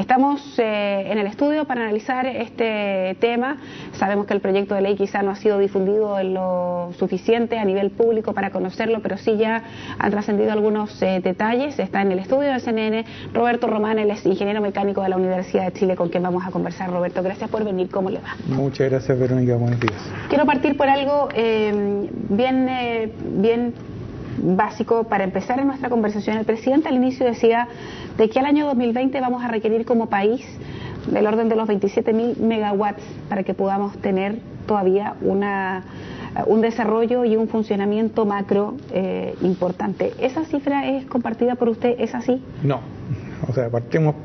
Estamos en el estudio para analizar este tema. Sabemos que el proyecto de ley quizá no ha sido difundido en lo suficiente a nivel público para conocerlo, pero sí ya han trascendido algunos detalles. Está en el estudio del CNN Roberto Román, él es ingeniero mecánico de la Universidad de Chile, con quien vamos a conversar. Roberto, gracias por venir. ¿Cómo le va? Muchas gracias, Verónica. Buenos días. Quiero partir por algo bien básico para empezar en nuestra conversación. El presidente al inicio decía de que al año 2020 vamos a requerir como país del orden de los 27.000 megawatts para que podamos tener todavía un desarrollo y un funcionamiento macro importante. ¿Esa cifra es compartida por usted? ¿Es así? No, o sea, partimos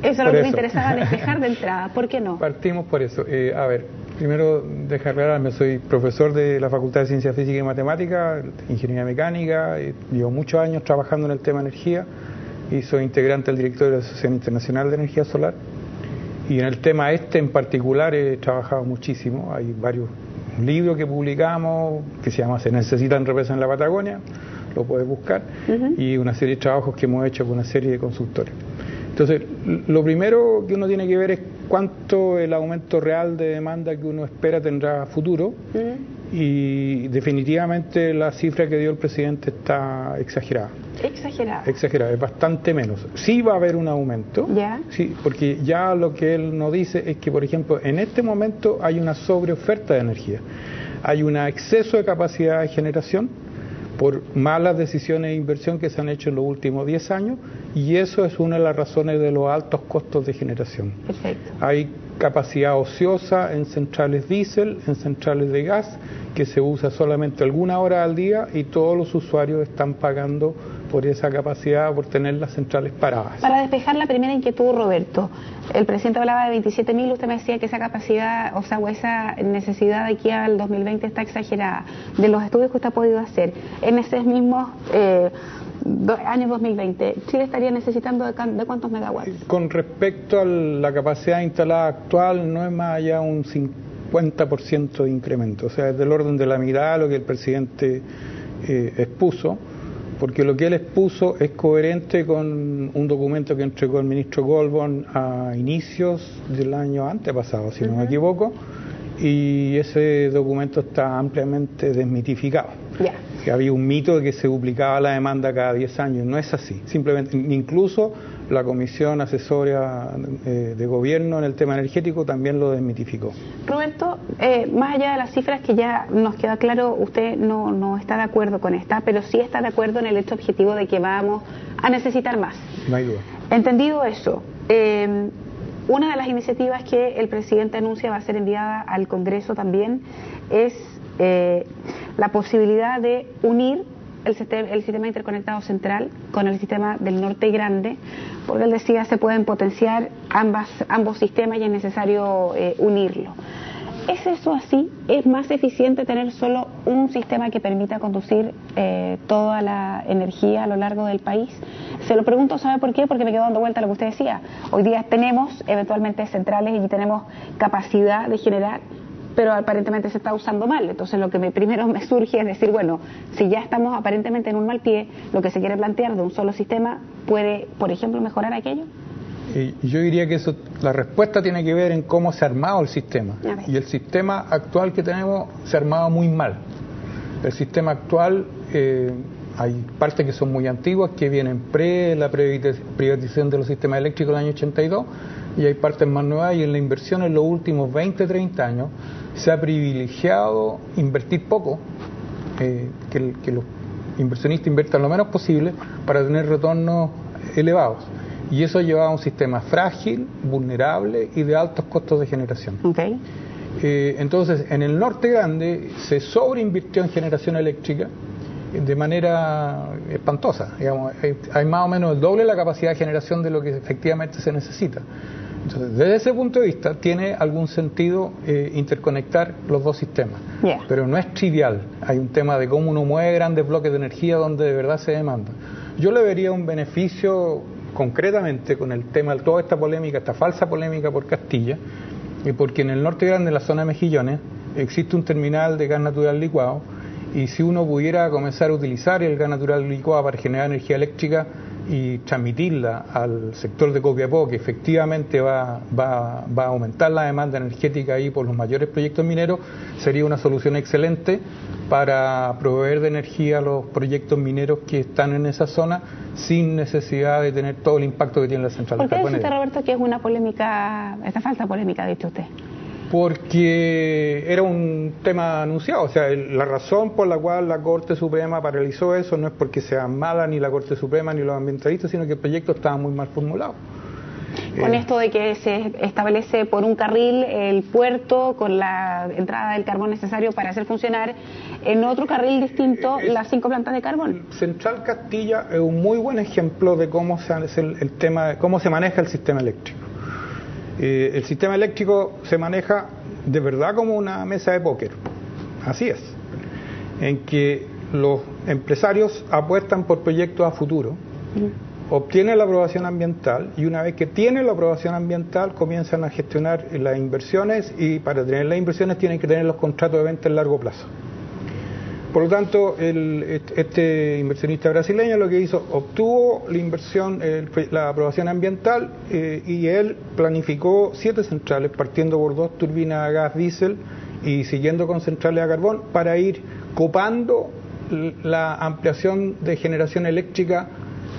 eso es lo que me interesaba despejar de entrada. ¿Por qué no? Partimos por eso. A ver, primero dejar aclararme, soy profesor de la Facultad de Ciencias Físicas y Matemáticas, Ingeniería Mecánica, llevo muchos años trabajando en el tema energía y soy integrante del directorio de la Asociación Internacional de Energía Solar. Y en el tema en particular he trabajado muchísimo. Hay varios libros que publicamos que se llama Se necesitan represas en la Patagonia, lo puedes buscar, y una serie de trabajos que hemos hecho con una serie de consultores. Entonces, lo primero que uno tiene que ver es cuánto el aumento real de demanda que uno espera tendrá a futuro, y definitivamente la cifra que dio el presidente está exagerada. Exagerada, es bastante menos. Sí va a haber un aumento, sí, porque ya lo que él nos dice es que, por ejemplo, en este momento hay una sobreoferta de energía, hay un exceso de capacidad de generación por malas decisiones de inversión que se han hecho en los últimos 10 años, y eso es una de las razones de los altos costos de generación. Perfecto. Hay capacidad ociosa en centrales diésel, en centrales de gas, que se usa solamente alguna hora al día y todos los usuarios están pagando por esa capacidad, por tener las centrales paradas. Para despejar la primera inquietud, Roberto, el presidente hablaba de 27.000, usted me decía que esa capacidad, o esa necesidad de aquí al 2020 está exagerada. De los estudios que usted ha podido hacer, en ese mismo año 2020, ¿Chile estaría necesitando de cuántos megawatts? Con respecto a la capacidad instalada actual, no es más allá un 50% de incremento, o sea, es del orden de la mitad lo que el presidente expuso, porque lo que él expuso es coherente con un documento que entregó el ministro Goldborn a inicios del año antepasado, si no me equivoco, y ese documento está ampliamente desmitificado. Que había un mito de que se duplicaba la demanda cada 10 años, no es así. Simplemente, incluso la Comisión Asesora de Gobierno en el tema energético también lo desmitificó. Roberto, más allá de las cifras que ya nos queda claro, usted no está de acuerdo con esta, pero sí está de acuerdo en el hecho objetivo de que vamos a necesitar más. No hay duda. Entendido eso, una de las iniciativas que el presidente anuncia va a ser enviada al Congreso también es la posibilidad de unir el sistema interconectado central con el sistema del norte grande, porque él decía se pueden potenciar ambos sistemas y es necesario unirlo. ¿Es eso así? ¿Es más eficiente tener solo un sistema que permita conducir toda la energía a lo largo del país? Se lo pregunto, ¿sabe por qué? Porque me quedo dando vuelta a lo que usted decía. Hoy día tenemos eventualmente centrales y tenemos capacidad de generar, pero aparentemente se está usando mal. Entonces lo que primero me surge es decir, bueno, si ya estamos aparentemente en un mal pie, lo que se quiere plantear de un solo sistema puede, por ejemplo, mejorar aquello. Yo diría que la respuesta tiene que ver en cómo se ha armado el sistema. Y el sistema actual que tenemos se ha armado muy mal. El sistema actual, hay partes que son muy antiguas, que vienen la privatización de los sistemas eléctricos del año 82, y hay partes más nuevas, y en la inversión en los últimos 20, 30 años se ha privilegiado invertir poco, que los inversionistas inviertan lo menos posible para tener retornos elevados. Y eso ha llevado a un sistema frágil, vulnerable y de altos costos de generación. Entonces, en el norte grande se sobreinvirtió en generación eléctrica de manera espantosa. Digamos, hay más o menos el doble de la capacidad de generación de lo que efectivamente se necesita. Entonces, desde ese punto de vista, tiene algún sentido interconectar los dos sistemas. Pero no es trivial. Hay un tema de cómo uno mueve grandes bloques de energía donde de verdad se demanda. Yo le vería un beneficio concretamente con el tema de toda esta polémica, esta falsa polémica por Castilla, porque en el norte grande, en la zona de Mejillones, existe un terminal de gas natural licuado, y si uno pudiera comenzar a utilizar el gas natural licuado para generar energía eléctrica, y transmitirla al sector de Copiapó, que efectivamente va a aumentar la demanda energética ahí por los mayores proyectos mineros, sería una solución excelente para proveer de energía a los proyectos mineros que están en esa zona sin necesidad de tener todo el impacto que tiene la central. ¿Por qué dice usted, Roberto, que es una polémica, esta falsa polémica, ha dicho usted? Porque era un tema anunciado, o sea, la razón por la cual la Corte Suprema paralizó eso no es porque sea mala ni la Corte Suprema ni los ambientalistas, sino que el proyecto estaba muy mal formulado. Con esto de que se establece por un carril el puerto con la entrada del carbón necesario para hacer funcionar en otro carril distinto las 5 plantas de carbón. Central Castilla es un muy buen ejemplo de cómo se hace el tema, cómo se maneja el sistema eléctrico. El sistema eléctrico se maneja de verdad como una mesa de póker, así es, en que los empresarios apuestan por proyectos a futuro, obtienen la aprobación ambiental y una vez que tienen la aprobación ambiental comienzan a gestionar las inversiones y para tener las inversiones tienen que tener los contratos de venta en largo plazo. Por lo tanto, este inversionista brasileño lo que hizo, obtuvo la inversión, la aprobación ambiental y él planificó 7 centrales, partiendo por 2 turbinas a gas diésel y siguiendo con centrales a carbón para ir copando la ampliación de generación eléctrica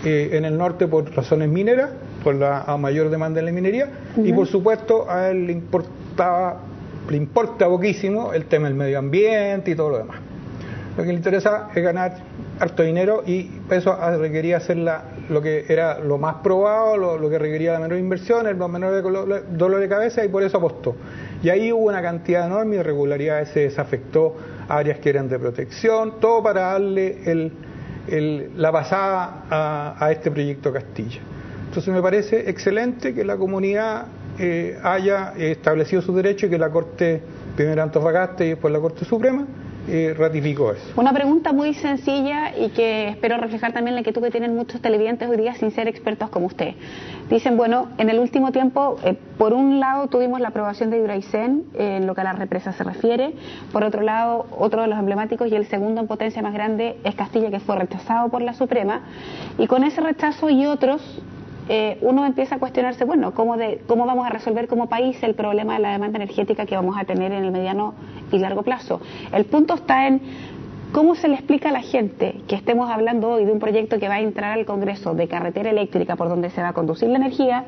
en el norte por razones mineras, por la mayor demanda en la minería, y por supuesto a él le importa poquísimo el tema del medio ambiente y todo lo demás. Lo que le interesa es ganar harto dinero y eso requería hacer lo que era lo más probado, lo que requería la menor inversión, el menor dolor de cabeza y por eso apostó. Y ahí hubo una cantidad enorme de irregularidades, se desafectó áreas que eran de protección, todo para darle la pasada a este proyecto Castilla. Entonces me parece excelente que la comunidad haya establecido sus derechos y que la Corte, primero Antofagasta y después la Corte Suprema, ratificó eso. Una pregunta muy sencilla y que espero reflejar también la inquietud que tienen muchos televidentes hoy día sin ser expertos como usted. Dicen, bueno, en el último tiempo, por un lado tuvimos la aprobación de Hidroaicén en lo que a las represas se refiere, por otro lado, otro de los emblemáticos y el segundo en potencia más grande es Castilla, que fue rechazado por la Suprema, y con ese rechazo y otros, uno empieza a cuestionarse, bueno, ¿cómo vamos a resolver como país el problema de la demanda energética que vamos a tener en el mediano y largo plazo? El punto está en cómo se le explica a la gente que estemos hablando hoy de un proyecto que va a entrar al Congreso de carretera eléctrica por donde se va a conducir la energía,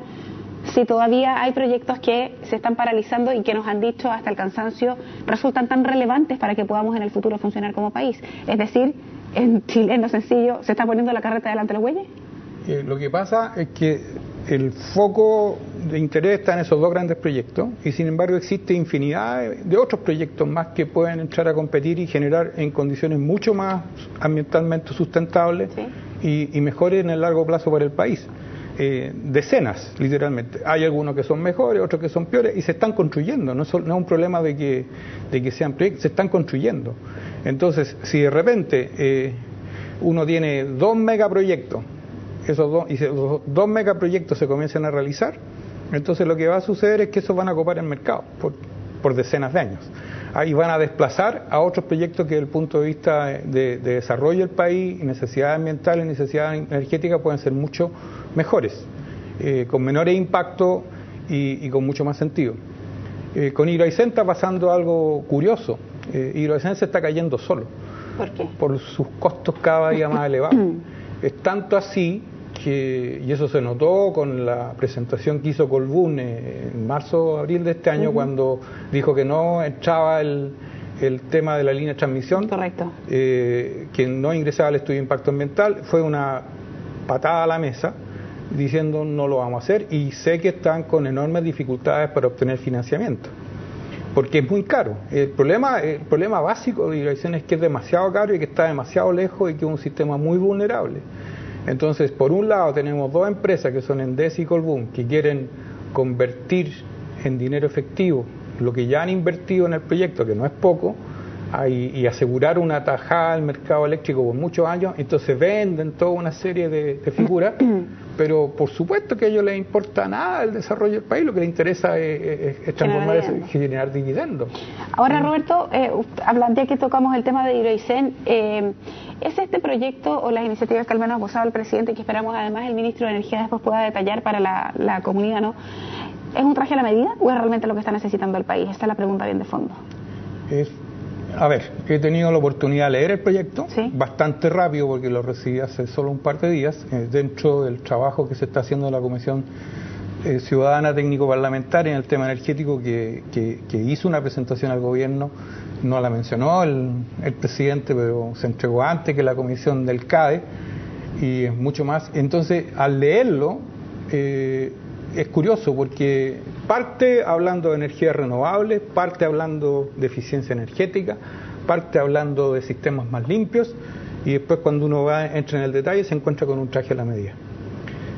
si todavía hay proyectos que se están paralizando y que nos han dicho hasta el cansancio resultan tan relevantes para que podamos en el futuro funcionar como país. Es decir, en chileno sencillo, ¿se está poniendo la carreta delante de los bueyes? Lo que pasa es que el foco de interés está en esos 2 grandes proyectos y sin embargo existe infinidad de otros proyectos más que pueden entrar a competir y generar en condiciones mucho más ambientalmente sustentables, ¿sí? y mejores en el largo plazo para el país. Decenas, literalmente. Hay algunos que son mejores, otros que son peores y se están construyendo. No es un problema de que sean proyectos, se están construyendo. Entonces, si de repente uno tiene 2 megaproyectos, y esos 2 megaproyectos se comienzan a realizar, entonces lo que va a suceder es que esos van a copar el mercado por decenas de años. Ahí van a desplazar a otros proyectos que desde el punto de vista de desarrollo del país, y necesidades ambientales, y necesidades energéticas pueden ser mucho mejores, con menores impactos y con mucho más sentido. Con Hidroaicén está pasando algo curioso. Hidroaicén se está cayendo solo. ¿Por qué? Por sus costos cada día más elevados. Es tanto así que, y eso se notó con la presentación que hizo Colbún en marzo o abril de este año, cuando dijo que no entraba el tema de la línea de transmisión. Correcto. Que no ingresaba al estudio de impacto ambiental, fue una patada a la mesa diciendo no lo vamos a hacer, y sé que están con enormes dificultades para obtener financiamiento porque es muy caro. El problema básico de Hidroaicén es que es demasiado caro y que está demasiado lejos y que es un sistema muy vulnerable. Entonces, por un lado tenemos 2 empresas que son Endesa y Colbún, que quieren convertir en dinero efectivo lo que ya han invertido en el proyecto, que no es poco, y asegurar una tajada al mercado eléctrico por muchos años, entonces venden toda una serie de figuras, pero por supuesto que a ellos les importa nada el desarrollo del país, lo que les interesa es transformar eso y generar dividendos. Ahora, Roberto, ya que tocamos el tema de Hidroaicén, ¿es este proyecto o las iniciativas que al menos ha posado el presidente, que esperamos además el ministro de Energía después pueda detallar para la comunidad, ¿no? ¿Es un traje a la medida o es realmente lo que está necesitando el país? Esta es la pregunta bien de fondo. A ver, he tenido la oportunidad de leer el proyecto, ¿sí? Bastante rápido porque lo recibí hace solo un par de días, dentro del trabajo que se está haciendo en la Comisión Ciudadana Técnico-Parlamentaria en el tema energético, que hizo una presentación al gobierno. No la mencionó el presidente, pero se entregó antes que la comisión del CADE y es mucho más. Entonces, al leerlo, es curioso porque parte hablando de energías renovables, parte hablando de eficiencia energética, parte hablando de sistemas más limpios, y después cuando uno entra en el detalle se encuentra con un traje a la medida.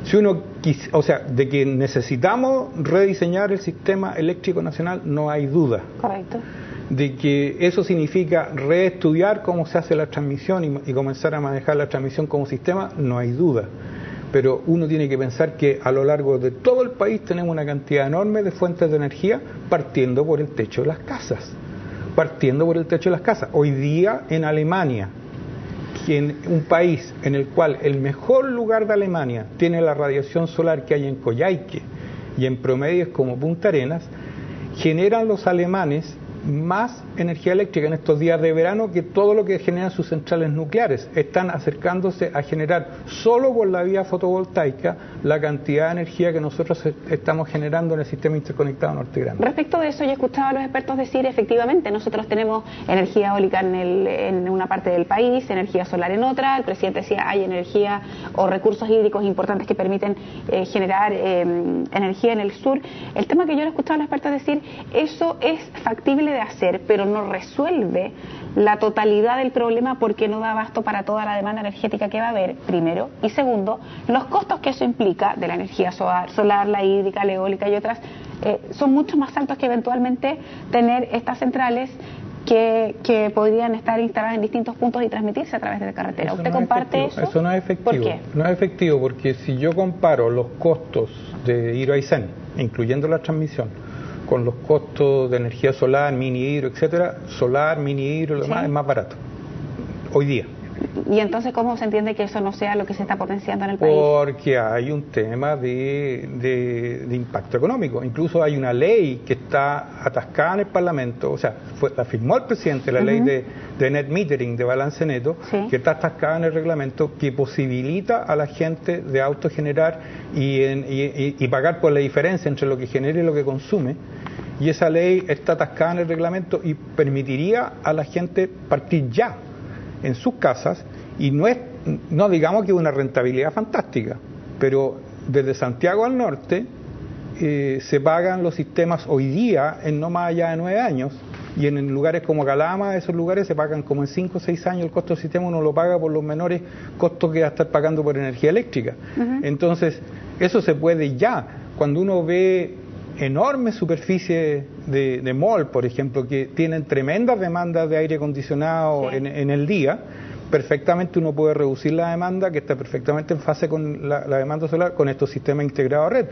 Si uno de que necesitamos rediseñar el sistema eléctrico nacional, no hay duda. Correcto. De que eso significa reestudiar cómo se hace la transmisión y comenzar a manejar la transmisión como sistema, no hay duda. Pero uno tiene que pensar que a lo largo de todo el país tenemos una cantidad enorme de fuentes de energía, partiendo por el techo de las casas. Hoy día en Alemania, un país en el cual el mejor lugar de Alemania tiene la radiación solar que hay en Coyhaique y en promedios como Punta Arenas, generan los alemanes más energía eléctrica en estos días de verano que todo lo que generan sus centrales nucleares. Están acercándose a generar solo por la vía fotovoltaica la cantidad de energía que nosotros estamos generando en el sistema interconectado Norte Grande. Respecto de eso, yo escuchaba a los expertos decir, efectivamente, nosotros tenemos energía eólica en una parte del país, energía solar en otra. El presidente decía, hay energía o recursos hídricos importantes que permiten generar energía en el sur. El tema que yo le escuchaba a los expertos decir, eso es factible de hacer, pero no resuelve la totalidad del problema porque no da abasto para toda la demanda energética que va a haber, primero, y segundo, los costos que eso implica de la energía solar, la hídrica, la eólica y otras, son mucho más altos que eventualmente tener estas centrales que podrían estar instaladas en distintos puntos y transmitirse a través de la carretera. ¿Usted comparte eso? Eso no es efectivo. ¿Por qué? No es efectivo porque si yo comparo los costos de Hidroaicén, incluyendo la transmisión, con los costos de energía solar, mini hidro, etcétera, solar, mini hidro, lo demás es más barato hoy día. ¿Y entonces cómo se entiende que eso no sea lo que se está potenciando en el país? Porque hay un tema de impacto económico. Incluso hay una ley que está atascada en el Parlamento, o sea, la firmó el presidente, la ley de net metering, de balance neto, que está atascada en el reglamento, que posibilita a la gente de autogenerar y pagar por la diferencia entre lo que genera y lo que consume. Y esa ley está atascada en el reglamento y permitiría a la gente partir ya en sus casas, y no digamos que una rentabilidad fantástica, pero desde Santiago al norte se pagan los sistemas hoy día en no más allá de 9 años, y en lugares como Calama, esos lugares se pagan como en 5 o 6 años. El costo del sistema uno lo paga por los menores costos que va a estar pagando por energía eléctrica. Entonces, eso se puede ya. Cuando uno ve enormes superficies de mall, por ejemplo, que tienen tremendas demandas de aire acondicionado en el día, perfectamente uno puede reducir la demanda, que está perfectamente en fase con la demanda solar, con estos sistemas integrados a red.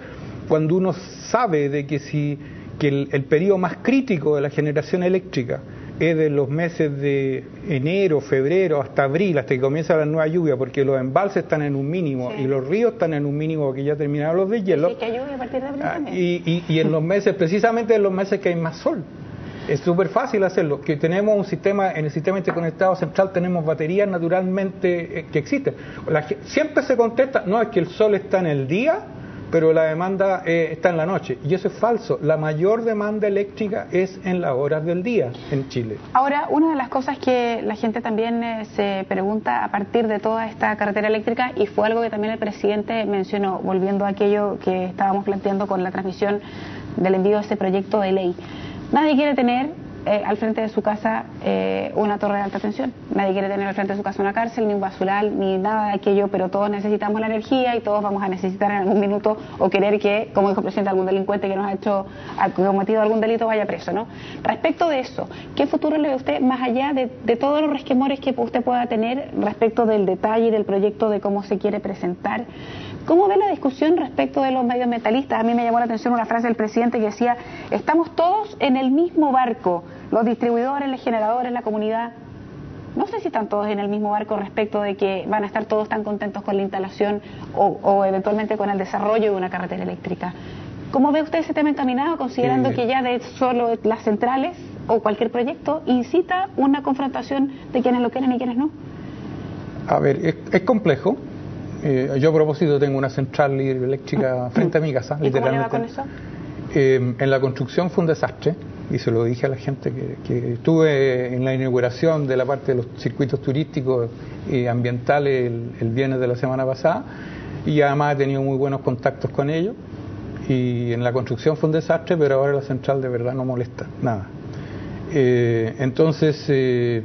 Cuando uno sabe de que el periodo más crítico de la generación eléctrica es de los meses de enero, febrero, hasta abril, hasta que comienza la nueva lluvia, porque los embalses están en un mínimo y los ríos están en un mínimo porque ya terminaron los deshielos. Sí, que hay lluvia a partir de abril también. Y en los meses, precisamente en los meses que hay más sol. Es súper fácil hacerlo, que tenemos un sistema, en el sistema interconectado central tenemos baterías naturalmente que existen. Siempre se contesta, no, es que el sol está en el día, pero la demanda está en la noche, y eso es falso. La mayor demanda eléctrica es en las horas del día en Chile. Ahora, una de las cosas que la gente también se pregunta a partir de toda esta carretera eléctrica, y fue algo que también el presidente mencionó, volviendo a aquello que estábamos planteando con la transmisión del envío de este proyecto de ley: nadie quiere tener al frente de su casa una torre de alta tensión. Nadie quiere tener al frente de su casa una cárcel, ni un basural, ni nada de aquello, pero todos necesitamos la energía y todos vamos a necesitar en algún minuto o querer que, como dijo el presidente, algún delincuente que nos ha cometido algún delito vaya preso, ¿no? Respecto de eso, ¿qué futuro le ve usted más allá de todos los resquemores que usted pueda tener respecto del detalle y del proyecto de cómo se quiere presentar? ¿Cómo ve la discusión respecto de los medioambientalistas? A mí me llamó la atención una frase del presidente que decía: estamos todos en el mismo barco, los distribuidores, los generadores, la comunidad. No sé si están todos en el mismo barco respecto de que van a estar todos tan contentos con la instalación o eventualmente con el desarrollo de una carretera eléctrica. ¿Cómo ve usted ese tema encaminado, considerando que ya de solo las centrales o cualquier proyecto incita una confrontación de quienes lo quieren y quienes no? A ver, es complejo. Yo a propósito tengo una central hidroeléctrica frente a mi casa. ¿Y cómo le va con eso? En la construcción fue un desastre, y se lo dije a la gente que estuve en la inauguración de la parte de los circuitos turísticos y ambientales el viernes de la semana pasada, y además he tenido muy buenos contactos con ellos, y en la construcción fue un desastre, pero ahora la central de verdad no molesta nada. Entonces...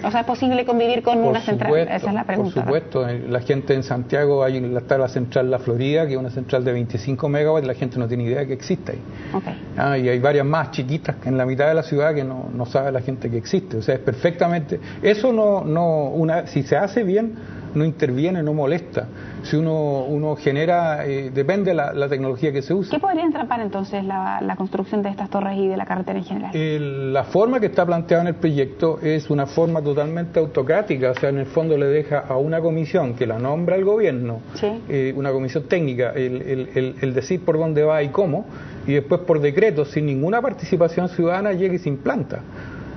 O sea, ¿es posible convivir con una central? Esa es la pregunta. Por supuesto, ¿no? La gente en Santiago, está la central La Florida, que es una central de 25 megawatts, la gente no tiene idea de que existe ahí. Okay. Y hay varias más chiquitas en la mitad de la ciudad que no sabe la gente que existe. O sea, es perfectamente... Eso si se hace bien, no interviene, no molesta. Si uno genera, depende de la tecnología que se use. ¿Qué podría entrampar entonces la construcción de estas torres y de la carretera en general? La forma que está planteada en el proyecto es una forma totalmente autocrática. O sea, en el fondo le deja a una comisión que la nombra el gobierno, ¿sí? Una comisión técnica, el decir por dónde va y cómo, y después por decreto, sin ninguna participación ciudadana, llega y se implanta.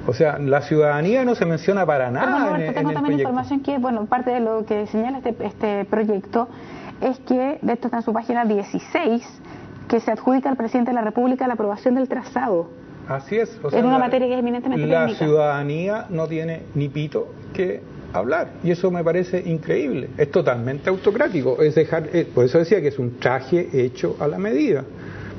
O sea, la ciudadanía no se menciona para nada. Pero, tengo también información que, parte de lo que señala este proyecto es que, de esto está en su página 16, que se adjudica al presidente de la República la aprobación del trazado. Así es. O sea, es una materia que es eminentemente técnica. La ciudadanía no tiene ni pito que hablar, y eso me parece increíble. Es totalmente autocrático. Por eso decía que es un traje hecho a la medida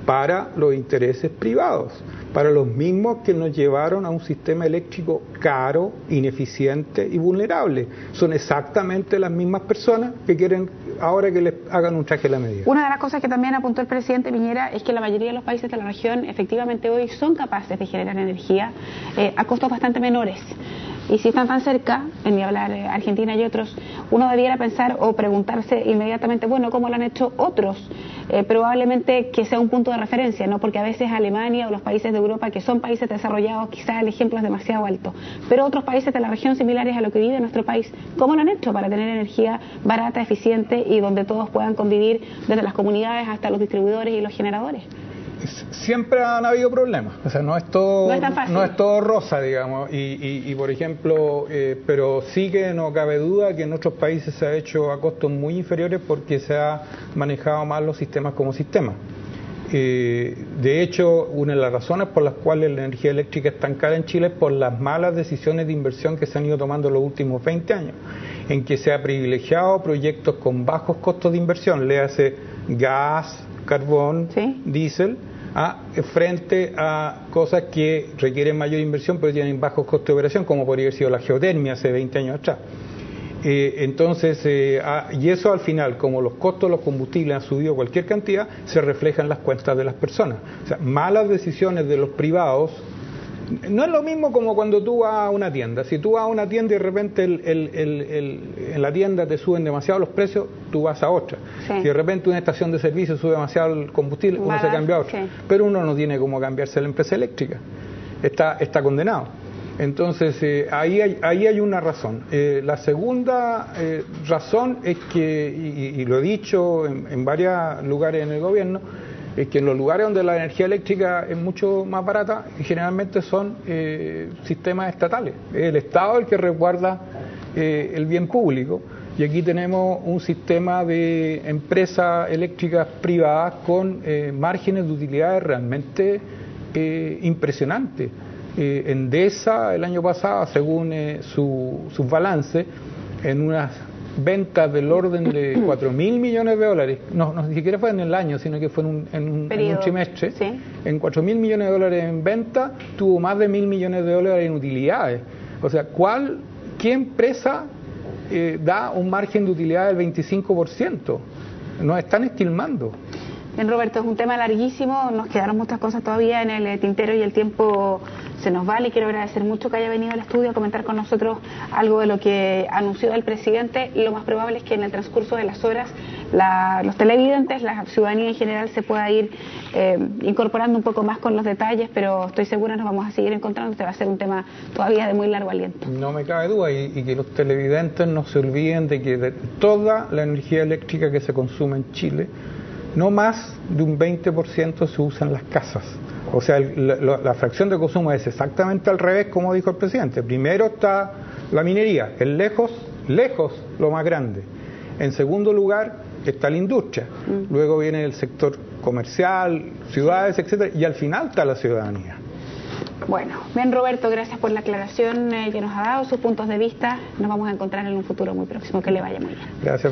para los intereses privados, para los mismos que nos llevaron a un sistema eléctrico caro, ineficiente y vulnerable. Son exactamente las mismas personas que quieren ahora que les hagan un traje a la medida. Una de las cosas que también apuntó el presidente Piñera es que la mayoría de los países de la región efectivamente hoy son capaces de generar energía a costos bastante menores. Y si están tan cerca, en mi hablar Argentina y otros, uno debiera pensar o preguntarse inmediatamente, bueno, ¿cómo lo han hecho otros? Probablemente que sea un punto de referencia, ¿no? Porque a veces Alemania o los países de Europa, que son países desarrollados, quizás el ejemplo es demasiado alto. Pero otros países de la región similares a lo que vive nuestro país, ¿cómo lo han hecho para tener energía barata, eficiente y donde todos puedan convivir, desde las comunidades hasta los distribuidores y los generadores? Siempre han habido problemas, o sea, no es todo rosa, digamos, y por ejemplo, pero sí que no cabe duda que en otros países se ha hecho a costos muy inferiores porque se ha manejado mal los sistemas como sistemas. De hecho, una de las razones por las cuales la energía eléctrica es tan cara en Chile es por las malas decisiones de inversión que se han ido tomando en los últimos 20 años, en que se ha privilegiado proyectos con bajos costos de inversión, le hace gas, carbón, ¿sí? Diésel, frente a cosas que requieren mayor inversión pero tienen bajos costos de operación, como podría haber sido la geotermia hace 20 años atrás. Y eso al final, como los costos de los combustibles han subido cualquier cantidad, se refleja en las cuentas de las personas. O sea, malas decisiones de los privados. No es lo mismo como cuando tú vas a una tienda. Si tú vas a una tienda y de repente en la tienda te suben demasiado los precios, tú vas a otra. Sí. Si de repente una estación de servicio sube demasiado el combustible, uno se cambia a otra. Sí. Pero uno no tiene cómo cambiarse a la empresa eléctrica. Está condenado. Entonces, ahí hay una razón. La segunda razón es que, y lo he dicho en varios lugares en el gobierno, es que en los lugares donde la energía eléctrica es mucho más barata, generalmente son sistemas estatales. Es el Estado el que resguarda el bien público, y aquí tenemos un sistema de empresas eléctricas privadas con márgenes de utilidades realmente impresionantes. Endesa el año pasado, según sus balances, en unas ventas del orden de 4.000 millones de dólares, no, ni siquiera fue en el año, sino que fue en un trimestre, ¿sí? En 4.000 millones de dólares en venta, tuvo más de 1.000 millones de dólares en utilidades. O sea, ¿qué empresa da un margen de utilidad del 25%? Nos están esquilmando. Bien, Roberto, es un tema larguísimo, nos quedaron muchas cosas todavía en el tintero y el tiempo se nos va. Le quiero agradecer mucho que haya venido al estudio a comentar con nosotros algo de lo que anunció el presidente. Lo más probable es que en el transcurso de las horas los televidentes, la ciudadanía en general se pueda ir incorporando un poco más con los detalles, pero estoy segura nos vamos a seguir encontrando. Este va a ser un tema todavía de muy largo aliento. No me cabe duda, y que los televidentes no se olviden de que de toda la energía eléctrica que se consume en Chile, no más de un 20% se usa en las casas. O sea, la fracción de consumo es exactamente al revés, como dijo el presidente. Primero está la minería, es lejos lo más grande. En segundo lugar está la industria. Luego viene el sector comercial, ciudades, etcétera, y al final está la ciudadanía. Bueno, bien, Roberto, gracias por la aclaración que nos ha dado, sus puntos de vista. Nos vamos a encontrar en un futuro muy próximo. Que le vaya muy bien. Gracias,